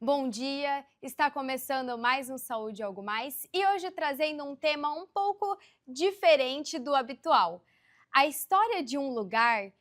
Bom dia, está começando mais um Saúde Algo Mais e hoje trazendo um tema um pouco diferente do habitual. A história de um lugar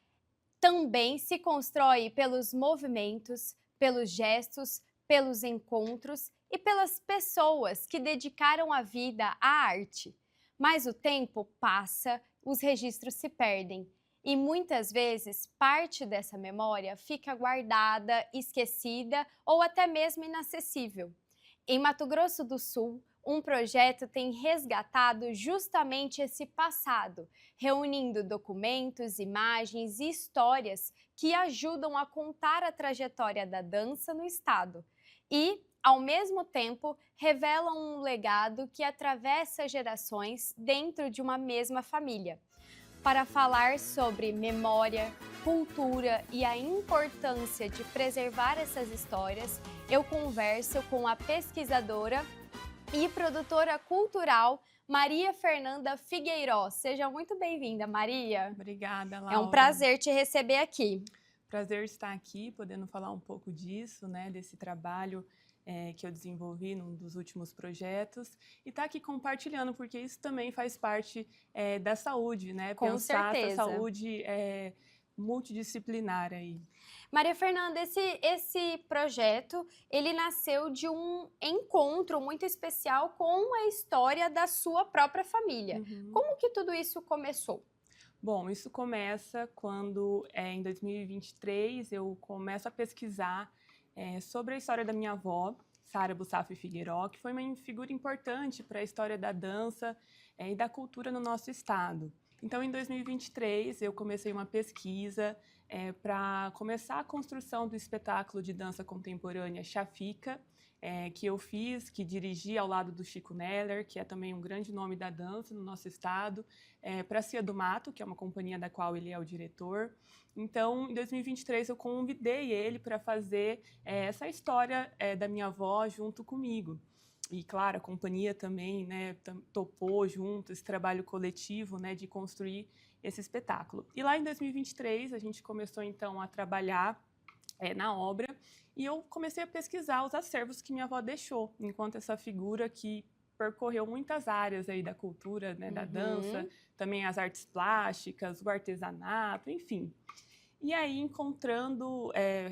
também se constrói pelos movimentos, pelos gestos, pelos encontros e pelas pessoas que dedicaram a vida à arte. Mas o tempo passa, os registros se perdem e muitas vezes parte dessa memória fica guardada, esquecida ou até mesmo inacessível. Em Mato Grosso do Sul, um projeto tem resgatado justamente esse passado, reunindo documentos, imagens e histórias que ajudam a contar a trajetória da dança no estado e, ao mesmo tempo, revelam um legado que atravessa gerações dentro de uma mesma família. Para falar sobre memória, cultura e a importância de preservar essas histórias, eu converso com a pesquisadora e produtora cultural Maria Fernanda Figueiró. Seja muito bem-vinda, Maria. Obrigada, É um Laura. prazer te receber aqui. Prazer estar aqui, podendo falar um pouco disso, né, desse trabalho que eu desenvolvi num dos últimos projetos e estar aqui compartilhando, porque isso também faz parte da saúde, né? Com Pensar essa certeza. saúde multidisciplinar aí. Maria Fernanda, esse projeto, ele nasceu de um encontro muito especial com a história da sua própria família. Uhum. Como que tudo isso começou? Bom, isso começa quando, em 2023, eu começo a pesquisar sobre a história da minha avó, Sara Bussaf Figueiró, que foi uma figura importante para a história da dança e da cultura no nosso estado. Então, em 2023, eu comecei uma pesquisa para começar a construção do espetáculo de dança contemporânea Chafica, que eu fiz, que dirigi ao lado do Chico Neller, que é também um grande nome da dança no nosso estado, para Cia do Mato, que é uma companhia da qual ele é o diretor. Então, em 2023, eu convidei ele para fazer essa história da minha avó junto comigo. E, claro, a companhia também, né, topou junto esse trabalho coletivo, né, de construir esse espetáculo. E lá em 2023, a gente começou, então, a trabalhar na obra e eu comecei a pesquisar os acervos que minha avó deixou, enquanto essa figura que percorreu muitas áreas aí da cultura, né, da dança, também as artes plásticas, o artesanato, enfim. E aí,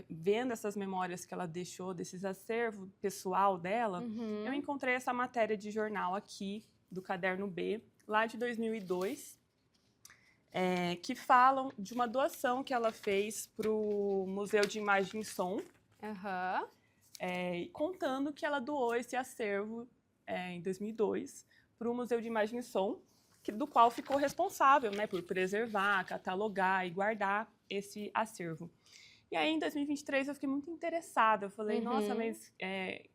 vendo essas memórias que ela deixou, desses acervos pessoal dela, eu encontrei essa matéria de jornal aqui, do Caderno B, lá de 2002, que falam de uma doação que ela fez para o Museu de Imagem e Som, contando que ela doou esse acervo em 2002 para o Museu de Imagem e Som, do qual ficou responsável, né, por preservar, catalogar e guardar esse acervo. E aí, em 2023, eu fiquei muito interessada. Eu falei, nossa, mas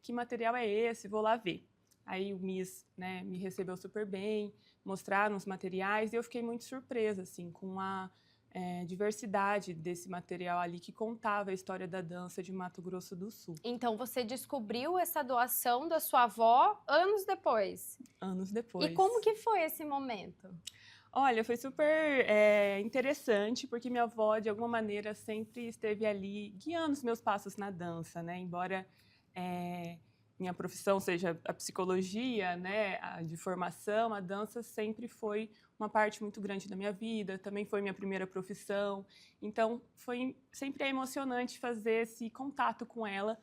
que material é esse? Vou lá ver. Aí o MIS, né, me recebeu super bem, mostraram os materiais e eu fiquei muito surpresa, assim, com a diversidade desse material ali que contava a história da dança de Mato Grosso do Sul. Então você descobriu essa doação da sua avó anos depois. Anos depois. E como que foi esse momento? Olha, foi super interessante, porque minha avó, de alguma maneira, sempre esteve ali guiando os meus passos na dança, né? Embora minha profissão seja a psicologia, né, de formação, a dança sempre foi uma parte muito grande da minha vida, também foi minha primeira profissão. Então, foi sempre emocionante fazer esse contato com ela,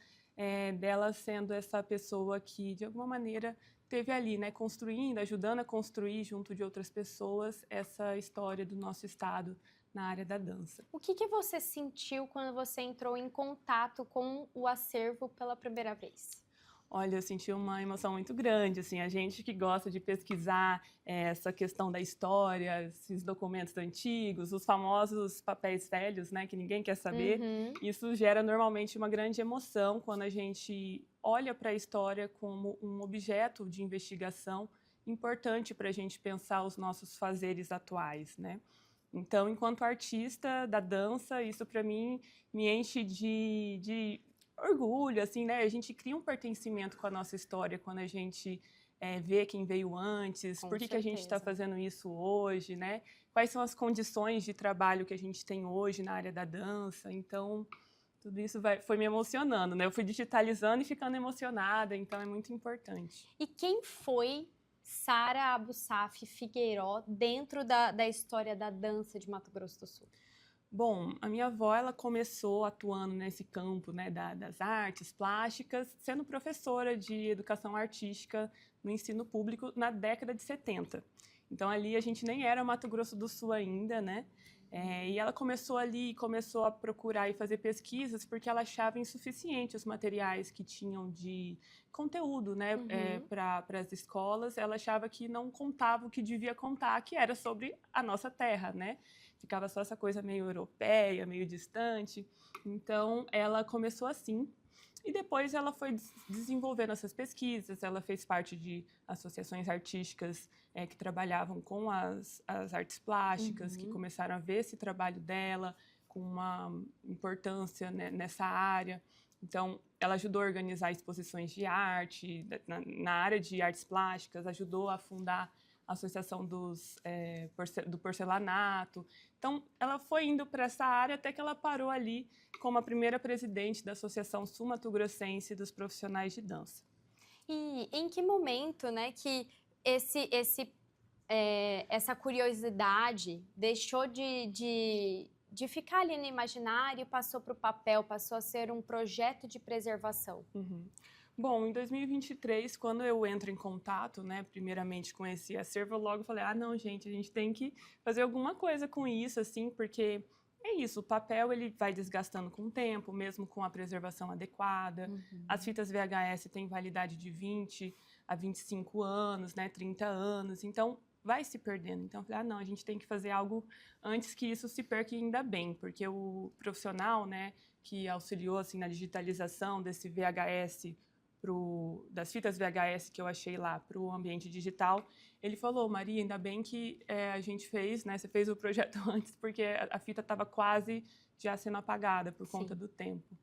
dela sendo essa pessoa que, de alguma maneira, teve ali, né, construindo, ajudando a construir junto de outras pessoas essa história do nosso estado na área da dança. O que você sentiu quando você entrou em contato com o acervo pela primeira vez? Olha, eu senti uma emoção muito grande, assim, a gente que gosta de pesquisar essa questão da história, esses documentos antigos, os famosos papéis velhos, né, que ninguém quer saber, isso gera normalmente uma grande emoção quando a gente olha para a história como um objeto de investigação importante para a gente pensar os nossos fazeres atuais, né? Então, enquanto artista da dança, isso para mim me enche de orgulho, assim, né? A gente cria um pertencimento com a nossa história quando a gente vê quem veio antes, por que a gente está fazendo isso hoje, né? Quais são as condições de trabalho que a gente tem hoje na área da dança. Então, tudo isso foi me emocionando, né? Eu fui digitalizando e ficando emocionada, então é muito importante. E quem foi Sara Abusaf Figueiró dentro da história da dança de Mato Grosso do Sul? Bom, a minha avó, ela começou atuando nesse campo, né, das artes plásticas, sendo professora de educação artística no ensino público na década de 70. Então, ali a gente nem era Mato Grosso do Sul ainda, né? E ela começou a procurar e fazer pesquisas porque ela achava insuficiente os materiais que tinham de conteúdo, né, para as escolas. Ela achava que não contava o que devia contar, que era sobre a nossa terra, né? Ficava só essa coisa meio europeia, meio distante. Então, ela começou assim. E depois ela foi desenvolvendo essas pesquisas, ela fez parte de associações artísticas que trabalhavam com as artes plásticas, que começaram a ver esse trabalho dela com uma importância, né, nessa área. Então, ela ajudou a organizar exposições de arte, na área de artes plásticas, ajudou a fundar a Associação do Porcelanato. Então, ela foi indo para essa área até que ela parou ali como a primeira presidente da Associação Sul-Mato-Grossense dos Profissionais de Dança. E em que momento, né, que essa curiosidade deixou de ficar ali no imaginário e passou para o papel, passou a ser um projeto de preservação? Bom, em 2023, quando eu entro em contato, né, primeiramente com esse acervo, eu logo falei, não, gente, a gente tem que fazer alguma coisa com isso, assim, porque é isso, o papel ele vai desgastando com o tempo, mesmo com a preservação adequada. As fitas VHS têm validade de 20 a 25 anos, né, 30 anos, então vai se perdendo. Então, eu falei, não, a gente tem que fazer algo antes que isso se perca, e ainda bem, porque o profissional, né, que auxiliou assim, na digitalização desse VHS, das fitas VHS que eu achei lá para o ambiente digital, ele falou, Maria, ainda bem que a gente fez, né? Você fez o projeto antes, porque a fita estava quase já sendo apagada por conta do tempo.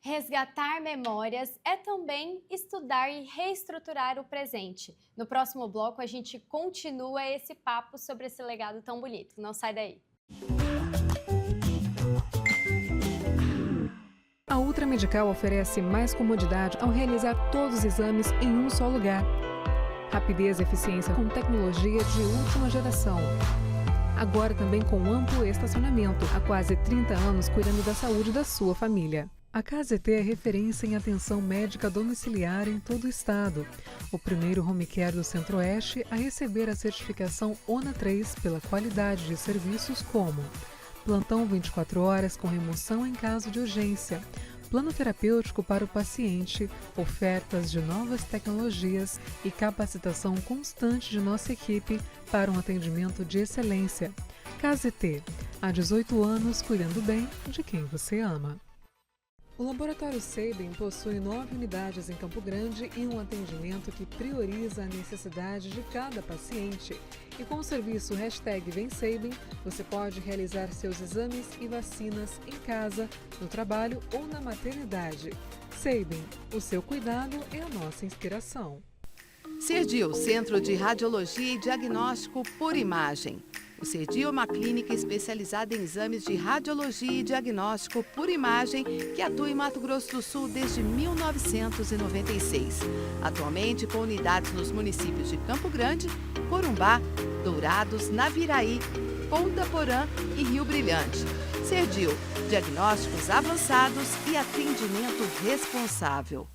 Resgatar memórias é também estudar e reestruturar o presente. No próximo bloco, a gente continua esse papo sobre esse legado tão bonito. Não sai daí. A Ultra Medical oferece mais comodidade ao realizar todos os exames em um só lugar. Rapidez e eficiência com tecnologia de última geração. Agora também com amplo estacionamento, há quase 30 anos cuidando da saúde da sua família. A KZT é referência em atenção médica domiciliar em todo o estado. O primeiro home care do Centro-Oeste a receber a certificação ONA 3 pela qualidade de serviços como plantão 24 horas com remoção em caso de urgência, plano terapêutico para o paciente, ofertas de novas tecnologias e capacitação constante de nossa equipe para um atendimento de excelência. KZT, há 18 anos cuidando bem de quem você ama. O Laboratório Sabin possui 9 unidades em Campo Grande e um atendimento que prioriza a necessidade de cada paciente. E com o serviço #VemSabin, você pode realizar seus exames e vacinas em casa, no trabalho ou na maternidade. Sabin, o seu cuidado é a nossa inspiração. Cerdil, Centro de Radiologia e Diagnóstico por Imagem. O Cerdil é uma clínica especializada em exames de radiologia e diagnóstico por imagem que atua em Mato Grosso do Sul desde 1996. Atualmente com unidades nos municípios de Campo Grande, Corumbá, Dourados, Naviraí, Ponta Porã e Rio Brilhante. Cerdil, diagnósticos avançados e atendimento responsável.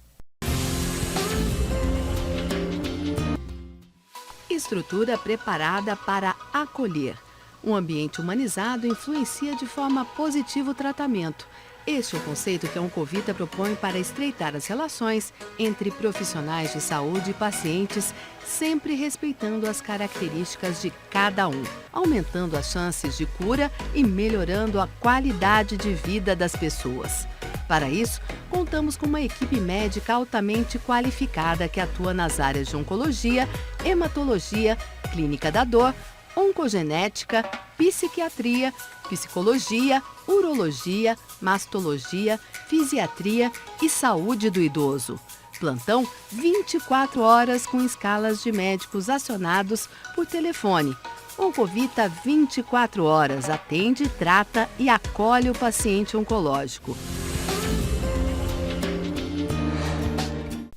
Estrutura preparada para acolher. Um ambiente humanizado influencia de forma positiva o tratamento. Este é o conceito que a Oncovita propõe para estreitar as relações entre profissionais de saúde e pacientes, sempre respeitando as características de cada um, aumentando as chances de cura e melhorando a qualidade de vida das pessoas. Para isso, contamos com uma equipe médica altamente qualificada que atua nas áreas de oncologia, hematologia, clínica da dor, oncogenética, psiquiatria, psicologia, urologia, mastologia, fisiatria e saúde do idoso. Plantão 24 horas com escalas de médicos acionados por telefone Oncovita 24 horas, atende, trata e acolhe o paciente oncológico.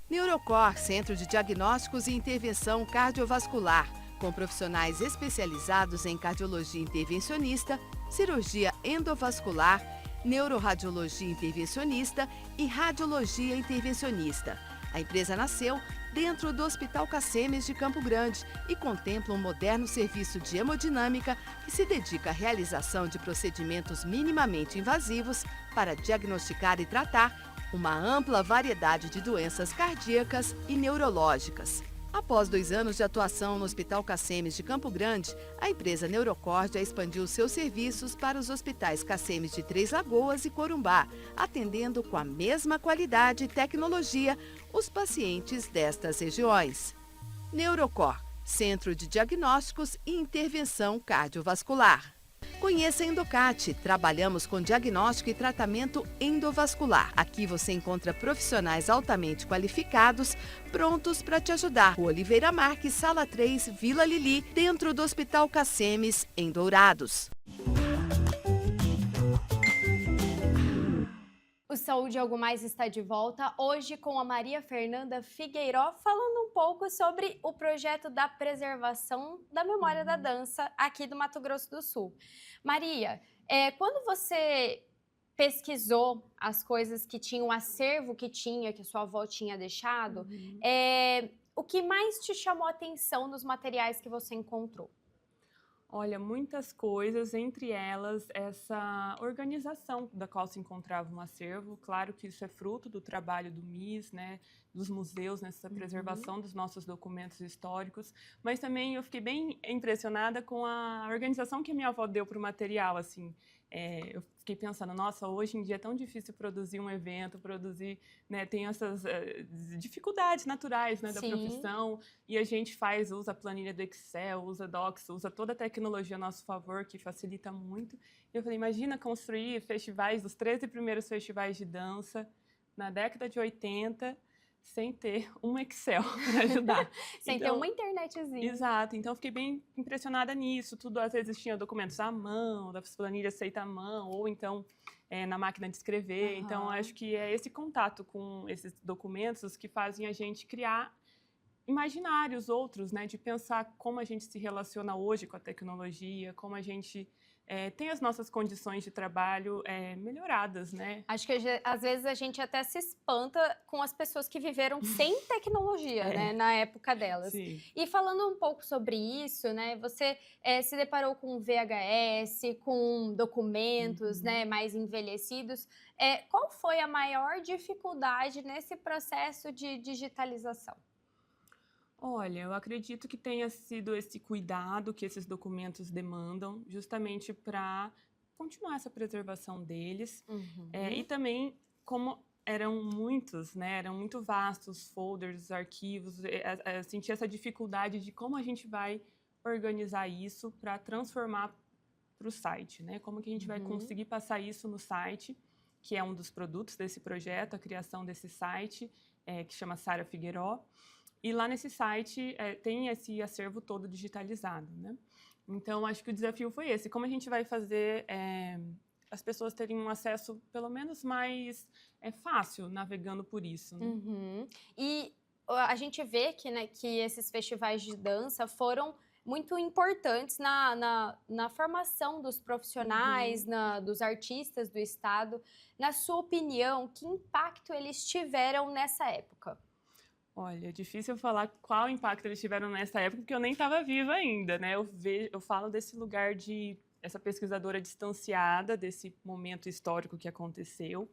Neurocor, Centro de Diagnósticos e Intervenção Cardiovascular, com profissionais especializados em cardiologia intervencionista, cirurgia endovascular, neuroradiologia intervencionista e radiologia intervencionista. A empresa nasceu dentro do Hospital Cacemes de Campo Grande e contempla um moderno serviço de hemodinâmica que se dedica à realização de procedimentos minimamente invasivos para diagnosticar e tratar uma ampla variedade de doenças cardíacas e neurológicas. Após 2 anos de atuação no Hospital Cacemes de Campo Grande, a empresa Neurocor já expandiu seus serviços para os hospitais Cacemes de Três Lagoas e Corumbá, atendendo com a mesma qualidade e tecnologia os pacientes destas regiões. Neurocor, Centro de Diagnósticos e Intervenção Cardiovascular. Conheça a Endocate. Trabalhamos com diagnóstico e tratamento endovascular. Aqui você encontra profissionais altamente qualificados, prontos para te ajudar. Rua Oliveira Marques, Sala 3, Vila Lili, dentro do Hospital Cacemes, em Dourados. O Saúde Algo Mais está de volta, hoje com a Maria Fernanda Figueiró, falando um pouco sobre o projeto da preservação da memória da dança aqui do Mato Grosso do Sul. Maria, quando você pesquisou as coisas que tinham, o acervo que a sua avó tinha deixado, o que mais te chamou a atenção nos materiais que você encontrou? Olha, muitas coisas, entre elas essa organização da qual se encontrava um acervo. Claro que isso é fruto do trabalho do MIS, né, dos museus, nessa preservação dos nossos documentos históricos, mas também eu fiquei bem impressionada com a organização que a minha avó deu para o material, assim. Eu fiquei pensando, nossa, hoje em dia é tão difícil produzir um evento, né, tem essas dificuldades naturais, né, da profissão, e a gente usa a planilha do Excel, usa Docs, usa toda a tecnologia a nosso favor, que facilita muito. E eu falei, imagina construir festivais, os 13 primeiros festivais de dança, na década de 80, sem ter um Excel para ajudar. Sem ter uma internetzinha. Exato. Então, eu fiquei bem impressionada nisso. Tudo, às vezes, tinha documentos à mão, das planilhas feitas à mão, ou então na máquina de escrever. Então, acho que é esse contato com esses documentos que fazem a gente criar imaginários outros, né? De pensar como a gente se relaciona hoje com a tecnologia, como a gente tem as nossas condições de trabalho melhoradas, né? Acho que às vezes a gente até se espanta com as pessoas que viveram sem tecnologia, né, na época delas. Sim. E falando um pouco sobre isso, né, você se deparou com VHS, com documentos, né, mais envelhecidos. Qual foi a maior dificuldade nesse processo de digitalização? Olha, eu acredito que tenha sido esse cuidado que esses documentos demandam, justamente para continuar essa preservação deles. E também, como eram muitos, né, eram muito vastos, folders, arquivos, senti essa dificuldade de como a gente vai organizar isso para transformar para o site, né? Como que a gente vai conseguir passar isso no site, que é um dos produtos desse projeto, a criação desse site, que chama Sara Figueiró. E lá nesse site tem esse acervo todo digitalizado, né? Então, acho que o desafio foi esse. Como a gente vai fazer as pessoas terem um acesso, pelo menos, mais fácil navegando por isso, né? E a gente vê que, né, que esses festivais de dança foram muito importantes na formação dos profissionais, dos artistas do estado. Na sua opinião, que impacto eles tiveram nessa época? Olha, é difícil falar qual impacto eles tiveram nessa época, porque eu nem estava viva ainda, né? Eu falo desse lugar de essa pesquisadora distanciada desse momento histórico que aconteceu.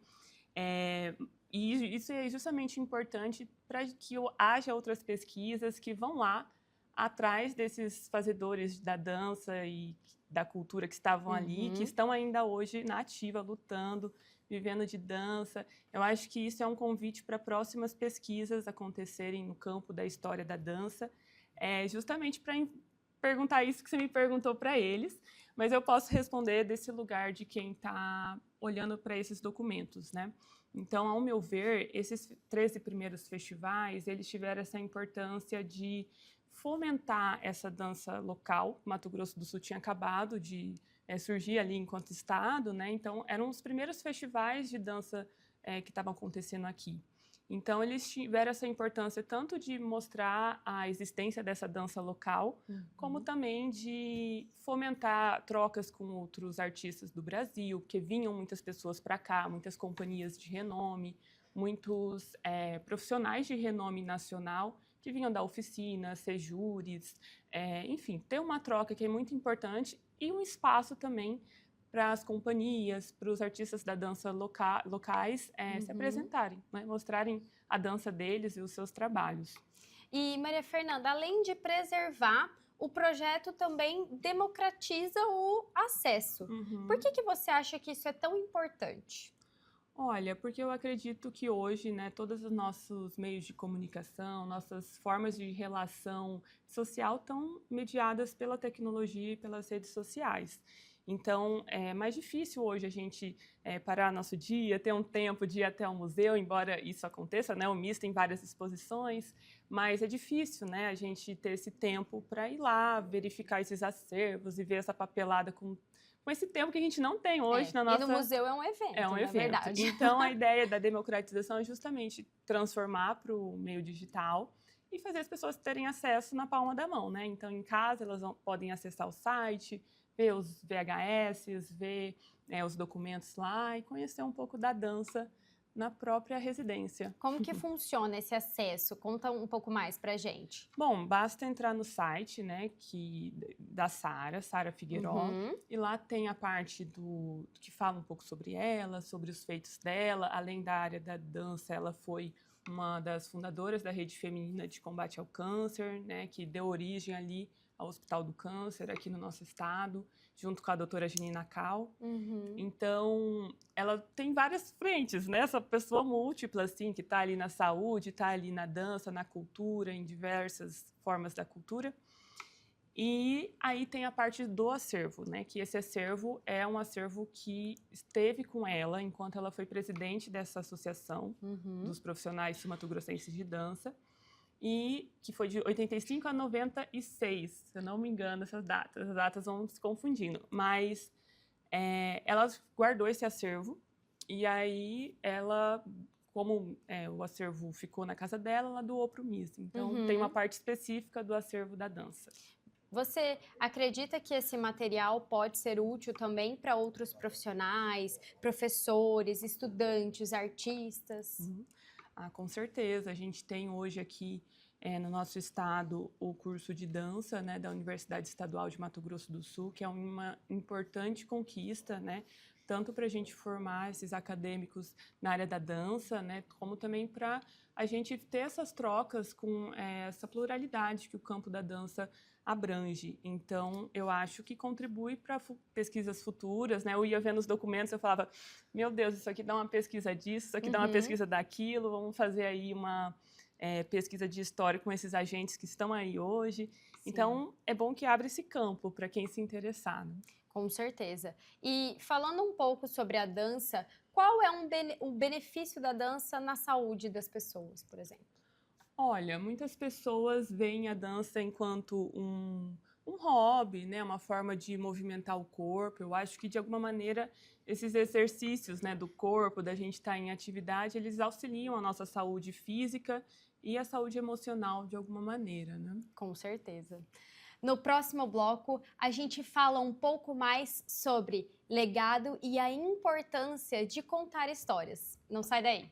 E isso é justamente importante para que haja outras pesquisas que vão lá atrás desses fazedores da dança e da cultura que estavam ali, que estão ainda hoje na ativa, lutando, vivendo de dança. Eu acho que isso é um convite para próximas pesquisas acontecerem no campo da história da dança, justamente para perguntar isso que você me perguntou para eles, mas eu posso responder desse lugar de quem está olhando para esses documentos, né? Então, ao meu ver, esses 13 primeiros festivais, eles tiveram essa importância de fomentar essa dança local. Mato Grosso do Sul tinha acabado de surgir ali enquanto estado, né? Então, eram os primeiros festivais de dança que estavam acontecendo aqui. Então, eles tiveram essa importância tanto de mostrar a existência dessa dança local, como também de fomentar trocas com outros artistas do Brasil, porque vinham muitas pessoas para cá, muitas companhias de renome, muitos profissionais de renome nacional que vinham da oficina, ser júris, enfim, ter uma troca que é muito importante e um espaço também para as companhias, para os artistas da dança locais se apresentarem, né? Mostrarem a dança deles e os seus trabalhos. E, Maria Fernanda, além de preservar, o projeto também democratiza o acesso. Por que você acha que isso é tão importante? Olha, porque eu acredito que hoje, né, todos os nossos meios de comunicação, nossas formas de relação social estão mediadas pela tecnologia e pelas redes sociais. Então, é mais difícil hoje a gente parar nosso dia, ter um tempo de ir até o museu, embora isso aconteça, né? O MIS tem várias exposições, mas é difícil, né, a gente ter esse tempo para ir lá, verificar esses acervos e ver essa papelada com esse tempo que a gente não tem hoje na nossa... E no museu é um evento, é um evento. Verdade. Então, a ideia da democratização é justamente transformar para o meio digital e fazer as pessoas terem acesso na palma da mão, né? Então, em casa, elas podem acessar o site, ver os VHS, ver os documentos lá e conhecer um pouco da dança na própria residência. Como que funciona esse acesso? Conta um pouco mais pra gente. Bom, basta entrar no site, né, da Sara Figueiró, e lá tem a parte que fala um pouco sobre ela, sobre os feitos dela. Além da área da dança, ela foi uma das fundadoras da Rede Feminina de Combate ao Câncer, né, que deu origem ali ao Hospital do Câncer aqui no nosso estado, junto com a doutora Janina Cal. Então, ela tem várias frentes, né? Essa pessoa múltipla, assim, que está ali na saúde, está ali na dança, na cultura, em diversas formas da cultura. E aí tem a parte do acervo, né? Que esse acervo é um acervo que esteve com ela enquanto ela foi presidente dessa associação dos profissionais sul-mato-grossenses de dança, e que foi de 85 a 96, se eu não me engano, as datas vão se confundindo. Mas ela guardou esse acervo, e aí ela, como o acervo ficou na casa dela, ela doou para o MIS. Então, tem uma parte específica do acervo da dança. Você acredita que esse material pode ser útil também para outros profissionais, professores, estudantes, artistas? Com certeza. A gente tem hoje aqui no nosso estado o curso de dança, né, da Universidade Estadual de Mato Grosso do Sul, que é uma importante conquista, né, tanto para a gente formar esses acadêmicos na área da dança, né, como também para a gente ter essas trocas com essa pluralidade que o campo da dança abrange. Então, eu acho que contribui para pesquisas futuras, né? Eu ia vendo os documentos, eu falava, meu Deus, isso aqui dá uma pesquisa disso, isso aqui dá uma pesquisa daquilo, vamos fazer aí uma pesquisa de história com esses agentes que estão aí hoje. Sim. Então, é bom que abra esse campo para quem se interessar. Né? Com certeza. E falando um pouco sobre a dança, qual é o benefício da dança na saúde das pessoas, por exemplo? Olha, muitas pessoas veem a dança enquanto um hobby, né? Uma forma de movimentar o corpo. Eu acho que, de alguma maneira, esses exercícios, né, do corpo, da gente estar em atividade, eles auxiliam a nossa saúde física e a saúde emocional, de alguma maneira, né? Com certeza. No próximo bloco, a gente fala um pouco mais sobre legado e a importância de contar histórias. Não sai daí!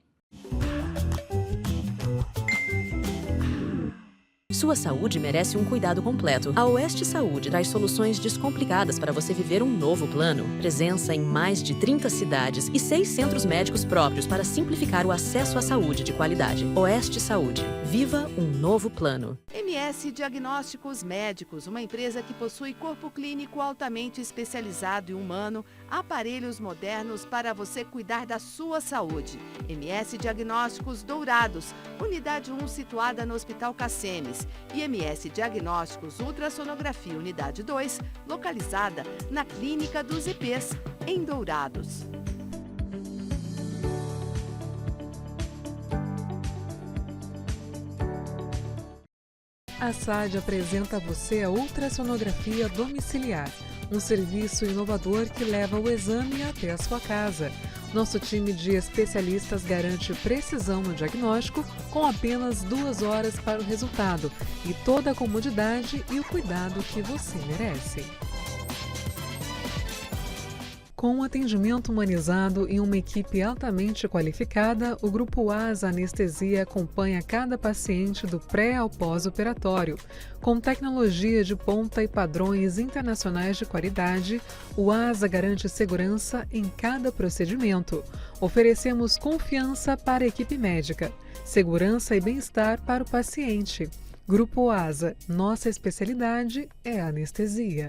Sua saúde merece um cuidado completo. A Oeste Saúde traz soluções descomplicadas para você viver um novo plano. Presença em mais de 30 cidades e 6 centros médicos próprios para simplificar o acesso à saúde de qualidade. Oeste Saúde. Viva um novo plano. MS Diagnósticos Médicos, uma empresa que possui corpo clínico altamente especializado e humano, aparelhos modernos para você cuidar da sua saúde. MS Diagnósticos Dourados, unidade 1 situada no Hospital Cassemes. E MS Diagnósticos Ultrassonografia Unidade 2, localizada na Clínica dos IPs, em Dourados. A SAD apresenta a você a ultrassonografia domiciliar, um serviço inovador que leva o exame até a sua casa. Nosso time de especialistas garante precisão no diagnóstico com apenas 2 horas para o resultado e toda a comodidade e o cuidado que você merece. Com um atendimento humanizado e uma equipe altamente qualificada, o Grupo ASA Anestesia acompanha cada paciente do pré ao pós-operatório. Com tecnologia de ponta e padrões internacionais de qualidade, o ASA garante segurança em cada procedimento. Oferecemos confiança para a equipe médica, segurança e bem-estar para o paciente. Grupo ASA, nossa especialidade é a anestesia.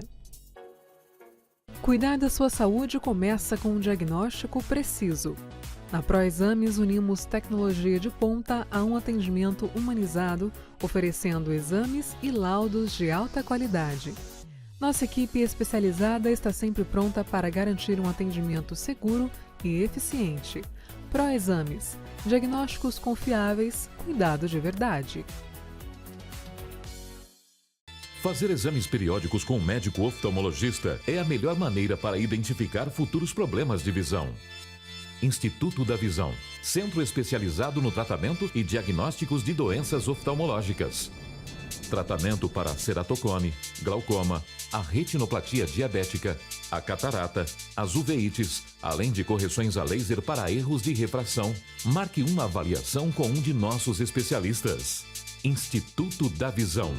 Cuidar da sua saúde começa com um diagnóstico preciso. Na ProExames, unimos tecnologia de ponta a um atendimento humanizado, oferecendo exames e laudos de alta qualidade. Nossa equipe especializada está sempre pronta para garantir um atendimento seguro e eficiente. ProExames, diagnósticos confiáveis, cuidado de verdade. Fazer exames periódicos com um médico oftalmologista é a melhor maneira para identificar futuros problemas de visão. Instituto da Visão, centro especializado no tratamento e diagnósticos de doenças oftalmológicas. Tratamento para ceratocone, glaucoma, a retinoplatia diabética, a catarata, as uveites, além de correções a laser para erros de refração. Marque uma avaliação com um de nossos especialistas. Instituto da Visão.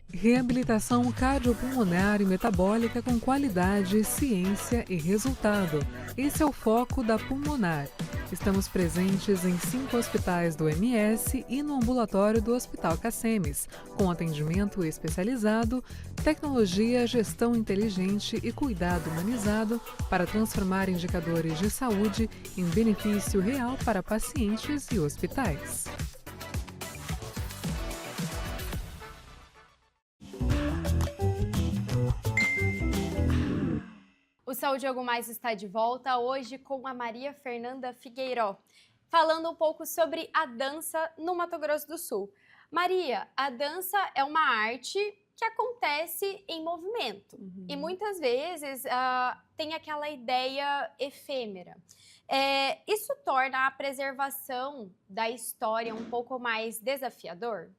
Reabilitação cardiopulmonar e metabólica com qualidade, ciência e resultado. Esse é o foco da Pulmonar. Estamos presentes em 5 hospitais do MS e no ambulatório do Hospital Cacemes, com atendimento especializado, tecnologia, gestão inteligente e cuidado humanizado para transformar indicadores de saúde em benefício real para pacientes e hospitais. O Saúde Algo Mais está de volta hoje com a Maria Fernanda Figueiró, falando um pouco sobre a dança no Mato Grosso do Sul. Maria, a dança é uma arte que acontece em movimento e muitas vezes tem aquela ideia efêmera. Isso torna a preservação da história um pouco mais desafiador?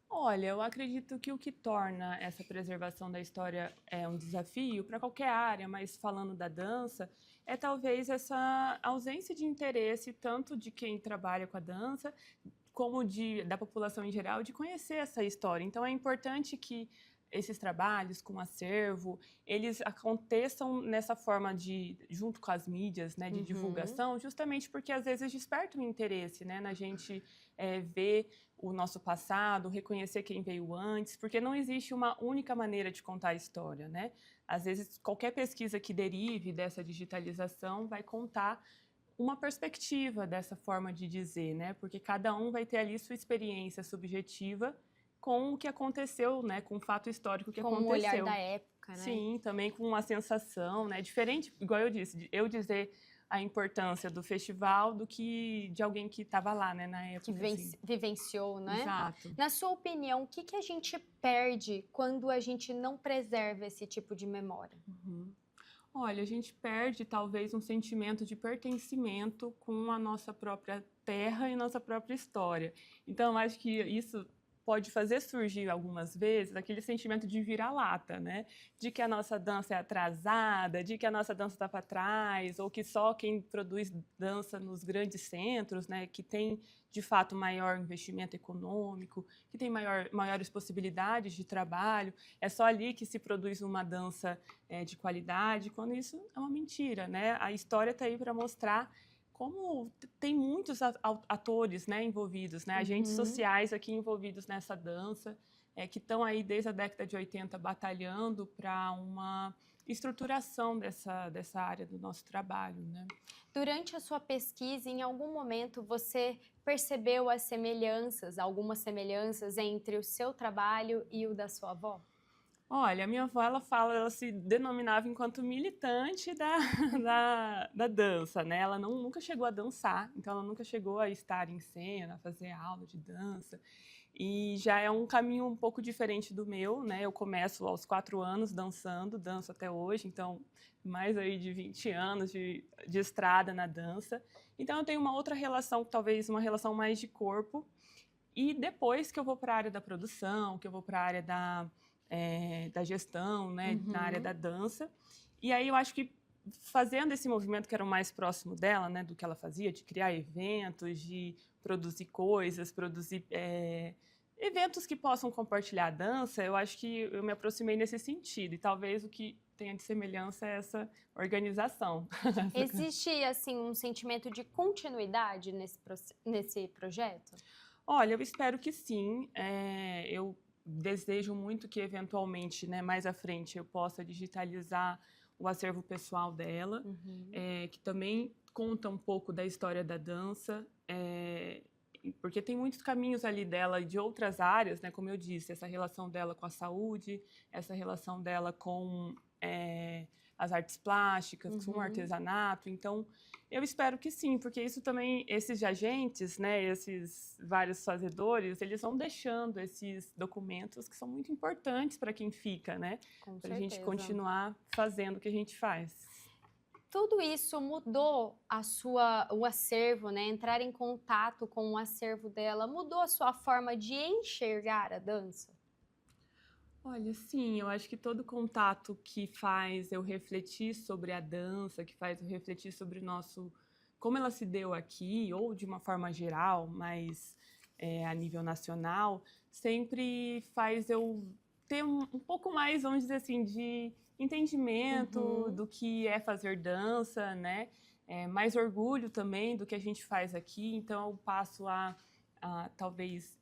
Olha, eu acredito que o que torna essa preservação da história um desafio para qualquer área, mas falando da dança, é talvez essa ausência de interesse tanto de quem trabalha com a dança, como da população em geral, de conhecer essa história. Então, é importante que esses trabalhos com acervo, eles aconteçam nessa forma junto com as mídias, né, de divulgação, justamente porque às vezes desperta um interesse, né, na gente ver o nosso passado, reconhecer quem veio antes, porque não existe uma única maneira de contar a história, né? Às vezes, qualquer pesquisa que derive dessa digitalização vai contar uma perspectiva dessa forma de dizer, né? Porque cada um vai ter ali sua experiência subjetiva com o que aconteceu, né? Com o fato histórico que aconteceu. Com o olhar da época, né? Sim, também com uma sensação, né? Diferente, igual eu disse, eu dizer a importância do festival do que de alguém que estava lá, né, na época. Que vivenciou, né? Exato. Na sua opinião, o que a gente perde quando a gente não preserva esse tipo de memória? Olha, a gente perde talvez um sentimento de pertencimento com a nossa própria terra e nossa própria história. Então, eu acho que isso pode fazer surgir algumas vezes aquele sentimento de vira-lata, né? De que a nossa dança é atrasada, de que a nossa dança está para trás, ou que só quem produz dança nos grandes centros, né? Que tem, de fato, maior investimento econômico, que tem maiores possibilidades de trabalho, é só ali que se produz uma dança de qualidade, quando isso é uma mentira, né? A história está aí para mostrar como tem muitos atores, né, envolvidos, né, agentes sociais aqui envolvidos nessa dança, que estão aí desde a década de 80 batalhando para uma estruturação dessa área do nosso trabalho, né? Durante a sua pesquisa, em algum momento você percebeu algumas semelhanças entre o seu trabalho e o da sua avó? Olha, a minha avó, ela se denominava enquanto militante da dança, né? Ela nunca chegou a dançar, então ela nunca chegou a estar em cena, a fazer aula de dança. E já é um caminho um pouco diferente do meu, né? Eu começo aos 4 anos dançando, danço até hoje, então mais aí de 20 anos de estrada na dança. Então eu tenho uma outra relação, talvez uma relação mais de corpo. E depois que eu vou para a área da produção, que eu vou para a área da gestão, né, na área da dança. E aí eu acho que fazendo esse movimento que era o mais próximo dela, né, do que ela fazia, de criar eventos, de produzir coisas, produzir eventos que possam compartilhar a dança, eu acho que eu me aproximei nesse sentido. E talvez o que tenha de semelhança é essa organização. Existe, assim, um sentimento de continuidade nesse projeto? Olha, eu espero que sim. Eu desejo muito que, eventualmente, né, mais à frente, eu possa digitalizar o acervo pessoal dela, que também conta um pouco da história da dança, porque tem muitos caminhos ali dela de outras áreas, né, como eu disse, essa relação dela com a saúde, essa relação dela com as artes plásticas, com o artesanato. Então, eu espero que sim, porque isso também, esses agentes, né, esses vários fazedores, eles vão deixando esses documentos que são muito importantes para quem fica, né? Para a gente continuar fazendo o que a gente faz. Tudo isso mudou o acervo, né? Entrar em contato com o acervo dela, mudou a sua forma de enxergar a dança? Olha, sim, eu acho que todo contato que faz eu refletir sobre a dança, que faz eu refletir sobre como ela se deu aqui, ou de uma forma geral, mas a nível nacional, sempre faz eu ter um pouco mais, vamos dizer assim, de entendimento do que é fazer dança, né? Mais orgulho também do que a gente faz aqui, então eu passo a talvez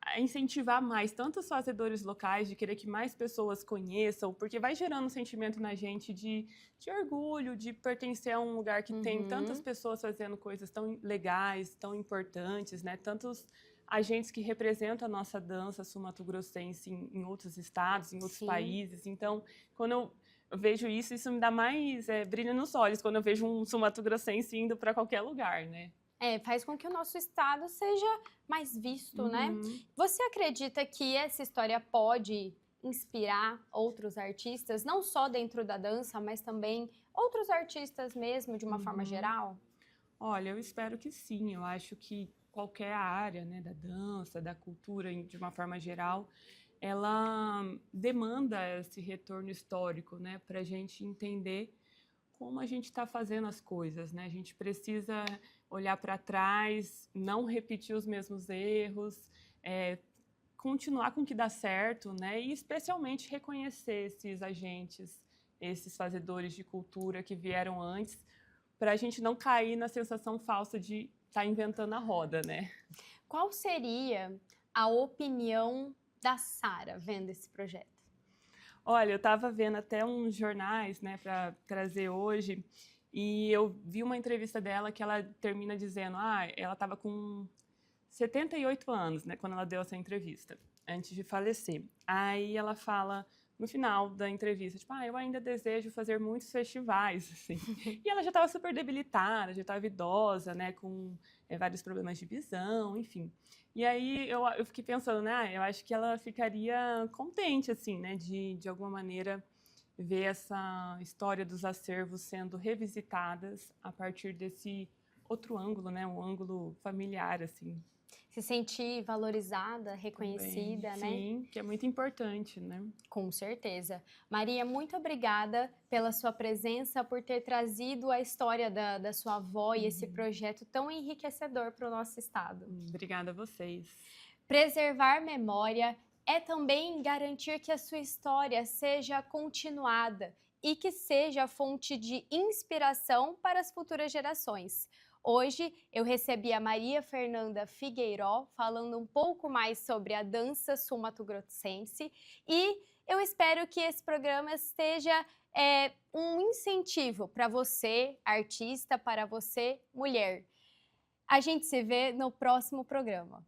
a incentivar mais tanto os fazedores locais, de querer que mais pessoas conheçam, porque vai gerando um sentimento na gente de orgulho, de pertencer a um lugar que tem tantas pessoas fazendo coisas tão legais, tão importantes, né? Tantos agentes que representam a nossa dança sul-mato-grossense em outros estados, em outros países. Então, quando eu vejo isso me dá mais brilho nos olhos, quando eu vejo um sul-mato-grossense indo para qualquer lugar, né? Faz com que o nosso estado seja mais visto, né? Você acredita que essa história pode inspirar outros artistas, não só dentro da dança, mas também outros artistas mesmo, de uma forma geral? Olha, eu espero que sim. Eu acho que qualquer área, né, da dança, da cultura, de uma forma geral, ela demanda esse retorno histórico, né, para a gente entender como a gente está fazendo as coisas, né? A gente precisa olhar para trás, não repetir os mesmos erros, continuar com o que dá certo, né? E especialmente reconhecer esses agentes, esses fazedores de cultura que vieram antes, para a gente não cair na sensação falsa de estar inventando a roda, né? Qual seria a opinião da Sara vendo esse projeto? Olha, eu estava vendo até uns jornais, né, para trazer hoje, e eu vi uma entrevista dela que ela termina dizendo, ela estava com 78 anos, né, quando ela deu essa entrevista, antes de falecer. Aí ela fala, no final da entrevista, tipo, eu ainda desejo fazer muitos festivais, assim. E ela já estava super debilitada, já estava idosa, né, com vários problemas de visão, enfim. E aí eu fiquei pensando, né, eu acho que ela ficaria contente, assim, né, de alguma maneira ver essa história dos acervos sendo revisitadas a partir desse outro ângulo, né, um ângulo familiar, assim. Se sentir valorizada, reconhecida, também, né? Sim, que é muito importante, né? Com certeza. Maria, muito obrigada pela sua presença, por ter trazido a história da sua avó e esse projeto tão enriquecedor para o nosso estado. Obrigada a vocês. Preservar memória é também garantir que a sua história seja continuada e que seja fonte de inspiração para as futuras gerações. Hoje eu recebi a Maria Fernanda Figueiró falando um pouco mais sobre a dança sul-mato-grossense e eu espero que esse programa esteja um incentivo para você, artista, para você, mulher. A gente se vê no próximo programa.